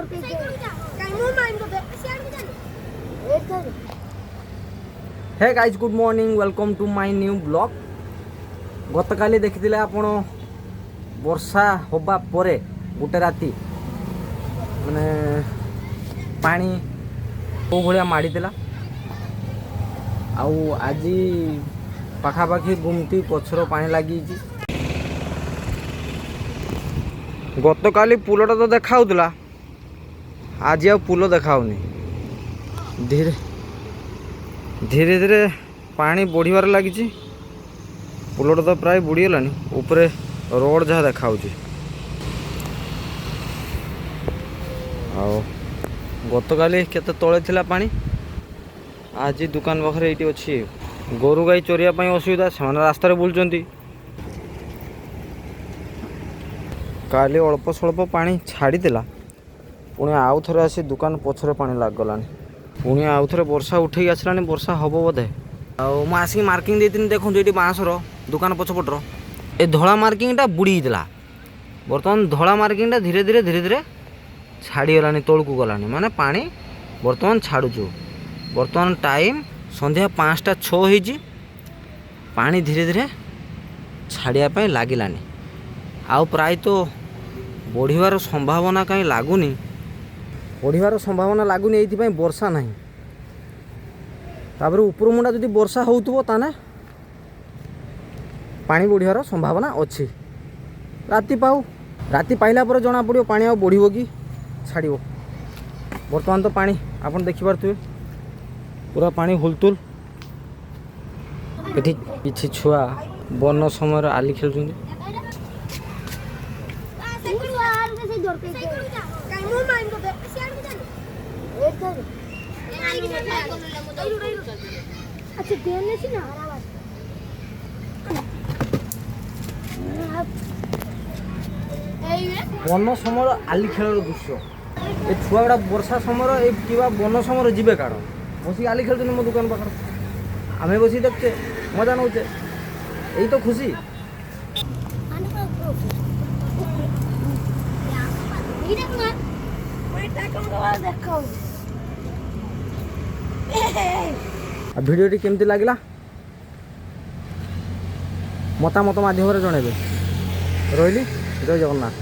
Hey guys good morning welcome to my new blog. गतकाली देखिथिले आपण वर्षा होबा परे गोटे राति माने पानी को भलिया माड़ीला आउ आज पाखापाखि गुमटी पछर पानी लगी। गतकाली पुलटा तो देखाउला आज आ पुल देखाउनी। धीरे धीरे धीरे पानी बढ़िबार लगी। पुलटा तो प्राय बुड़ीगलानी उपरे रोड जहाँ देखा गतकाली केते तले थिला पानी आज दुकान पाखे ये अच्छी गोरु गाई चरिया असुविधा से रास्तार बुलूँ। काली अल्प स्वल्प पानी छाड़ीला पुणी आउ थे आसी दुकान पछरे पानी लागलानी पुणी आउ थे वर्षा उठे आसलानी वर्षा हम बोधे। आसिक मार्किंग देती देखो ये बाँसर दुकान पछपटर ए धला मार्किंगटा बुड़ीला। बर्तमान धला मार्किंगटा धीरे धीरे धीरे धीरे छाड़ीगलानी तौक गलानी माने पानी बर्तमान छाड़ुचु। बर्तमान टाइम संध्या 5टा 6 होईची पानी धीरे धीरे छाड़िया लगिलानी। आउ प्राय तो बढ़िवार संभावना कहीं लगुनि बढ़िवार संभावना लगुनि ये वर्षा नहीं। तापर ऊपर मुंडा जदि वर्षा होउतबो ताने पानी बढ़िवार संभावना अच्छी। राति पाऊ राति पाइला पर जना पड़ो पानी आ बढ़िबो कि छाड़िबो। बर्तमान तो पानी आपन देखि पारथुबे पूरा पानी हुलतुल। एठी किछि छुआ बन समय आली खेलुछन्ति। बन समय आली खेल दृश्य ए छुआ गुड़ा वर्षा समय कि बन समय जीवे काड़ बस आली खेल मो दुकान पाखे आम बस देखते मजा नौचे यही तो खुशी। भिडियोटी केमती लगिला मतामत माध्यम जनइबे। रही जय जगन्नाथ।